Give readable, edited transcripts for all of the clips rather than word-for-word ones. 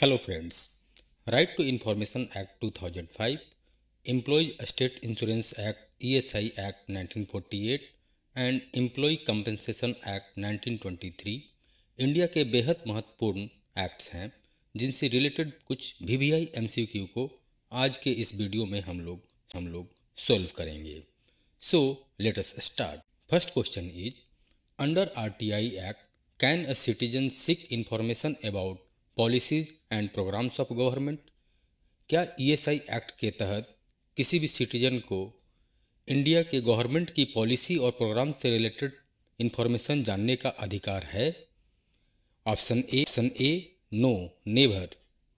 Hello friends. Right to Information Act 2005, Employees State Insurance Act ESI Act 1948 and employee compensation act 1923 India के बेहद महत्वपूर्ण acts हैं जिनसे related कुछ VVI MCQ को आज के इस वीडियो में हम लोग सॉल्व करेंगे। So let us start. First question is, under RTI act can a citizen seek information about policies and programmes of government? क्या ESI एक्ट के तहत किसी भी सिटीजन को इंडिया के गवर्नमेंट की पॉलिसी और प्रोग्राम से रिलेटेड इंफॉर्मेशन जानने का अधिकार है? Option A no never,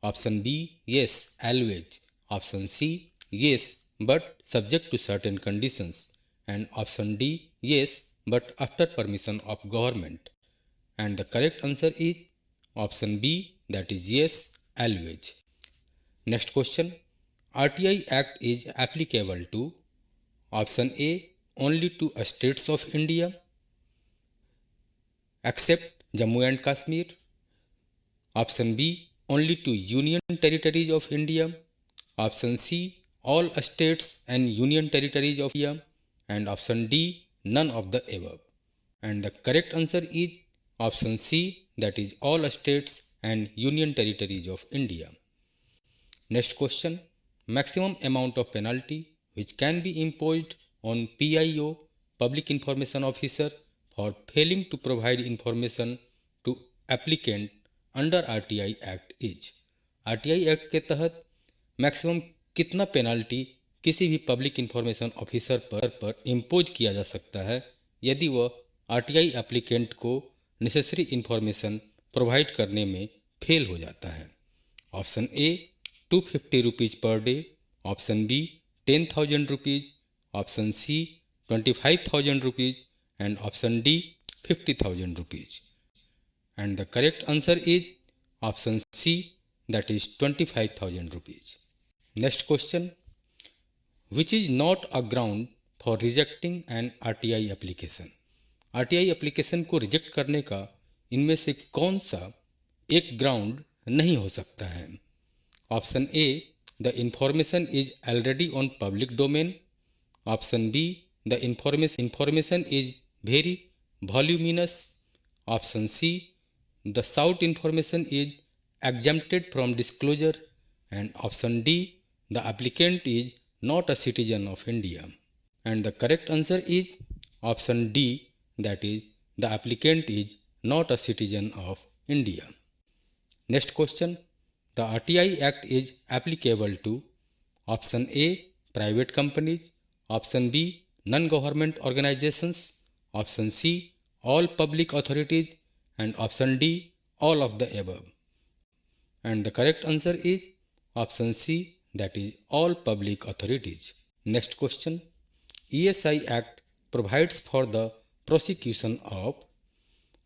option B yes always, option C yes but subject to certain conditions and option D yes but after permission of government. And the correct answer is option B, that is yes always. Next question, RTI Act is applicable to option A only to states of India except Jammu and Kashmir, option B only to Union Territories of India, option C all states and Union Territories of India, and option D none of the above. And the correct answer is option C, that is all states and Union Territories of India. Next question, maximum amount of penalty which can be imposed on PIO, Public Information Officer, for failing to provide information to applicant under RTI Act is? RTI Act के तहत maximum कितना penalty किसी भी public information officer पर impose किया जा सकता है यदि वह RTI एप्लीकेंट को नेसेसरी इंफॉर्मेशन प्रोवाइड करने में फेल हो जाता है? Option A 250 rupees per day, option B 10,000 rupees, option C 25,000 rupees and option D 50,000 rupees. And the correct answer is option C, that is 25,000 rupees. Next question, which is not a ground for rejecting an RTI application? RTI application को reject करने का इनमें से कौन सा एक ground नहीं हो सकता है? Option A, the information is already on public domain, option B the information is very voluminous, option C the sought information is exempted from disclosure, and option D the applicant is not a citizen of India. And the correct answer is option D, that is the applicant is not a citizen of India. Next question, the RTI Act is applicable to option A private companies, option B non-government organizations, option C all public authorities, and option D all of the above. And the correct answer is option C, that is all public authorities. Next question, ESI Act provides for the prosecution of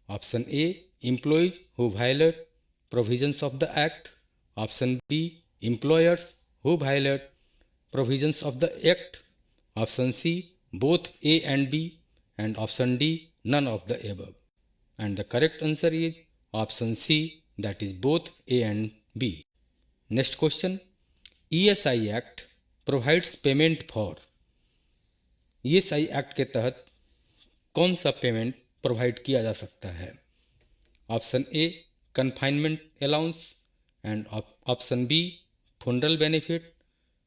option A employees who violate provisions of the act, option B employers who violate provisions of the act, option C both A and B, and option D none of the above. And the correct answer is option C, that is both A and B. Next question, ESI Act provides payment for, ESI Act के तहत कौन सा payment provide किया जा सकता है? Option A confinement allowance, and option B funeral benefit,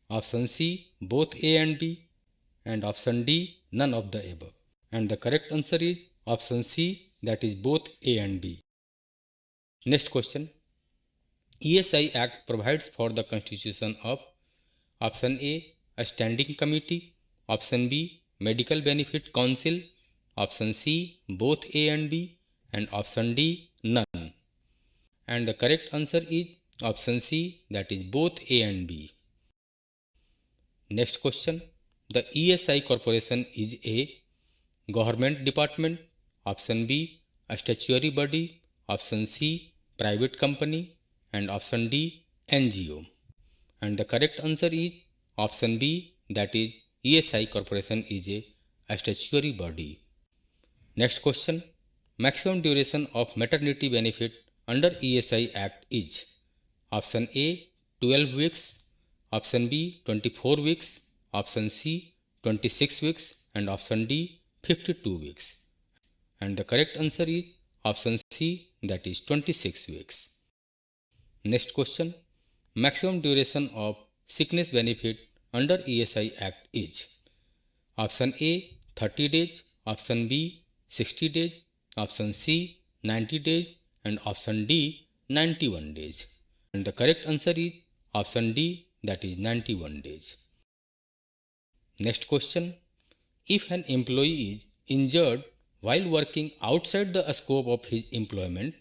option C both A and B, and option D none of the above. And the correct answer is option C, that is both A and B. Next question, ESI act provides for the constitution of option A standing committee, option B medical benefit council, option C both A and B, and option D none. And the correct answer is option C, that is both A and B. Next question, the ESI corporation is a government department, option B a statutory body, option C private company, and option D NGO. And the correct answer is option B, that is ESI corporation is a statutory body. Next question, maximum duration of maternity benefit under ESI Act is? Option A 12 weeks, option B 24 weeks, option C 26 weeks and option D 52 weeks. And the correct answer is option C, that is 26 weeks. Next question, maximum duration of sickness benefit under ESI Act is option A 30 days, option B 60 days, option C 90 days and option D 91 days. And the correct answer is option D, that is 91 days. Next question, if an employee is injured while working outside the scope of his employment,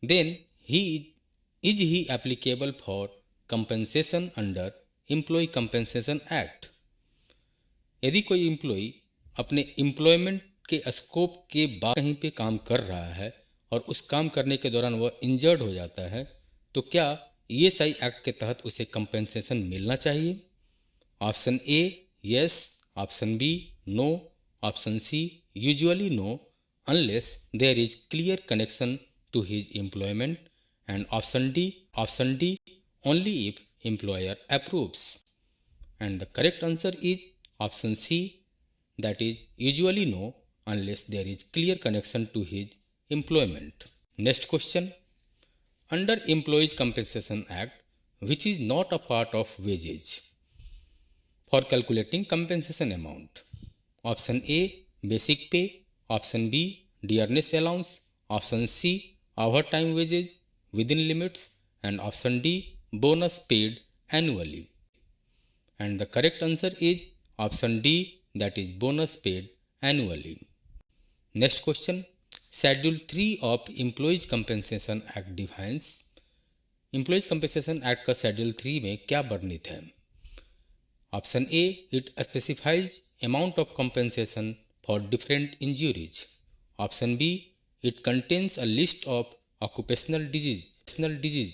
then is he applicable for compensation under employee compensation act. यदि कोई employ अपने employment के scope के बाद कहीं पे काम कर रहा है और उस काम करने के दौरान वह इंजर्ड हो जाता है, तो क्या ईएसआई एक्ट के तहत उसे कंपनसेशन मिलना चाहिए? Option A yes, option B no, option C usually no unless there is clear connection to his employment and option D only if employer approves. And the correct answer is option C, that is usually no unless there is clear connection to his employment. Next question, under Employees Compensation Act, which is not a part of wages, for calculating compensation amount? Option A basic pay, option B dearness allowance, option C overtime wages within limits and option D bonus paid annually. And the correct answer is option D, that is bonus paid annually. Next question, Schedule 3 of Employees Compensation Act defines, Employees Compensation Act का Schedule 3 में क्या वर्णित है? Option A it specifies amount of compensation for different injuries. Option B it contains a list of occupational disease.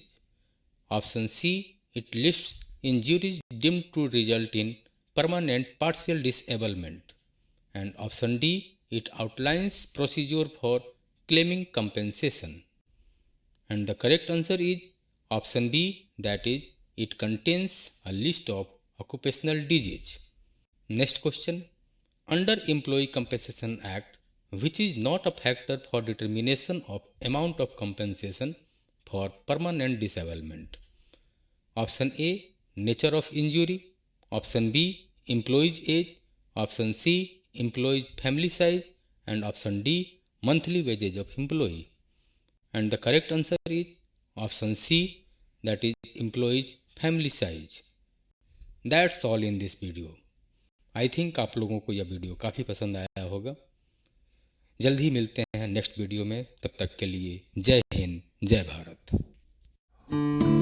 Option C, it lists injuries deemed to result in permanent partial disablement. And option D, it outlines procedure for claiming compensation. And the correct answer is option B, that is it contains a list of occupational disease. Next question, under Employee Compensation Act, which is not a factor for determination of amount of compensation for permanent disablement? Option A nature of injury, option B employee's age, option C employee's family size and option D monthly wages of employee. And the correct answer is option C, that is employee's family size. That's all in this video. I think आप लोगों को यह video काफ़ी पसंद आया होगा। जल्द ही मिलते हैं नेक्स्ट वीडियो में, तब तक के लिए जय हिंद, जय भारत।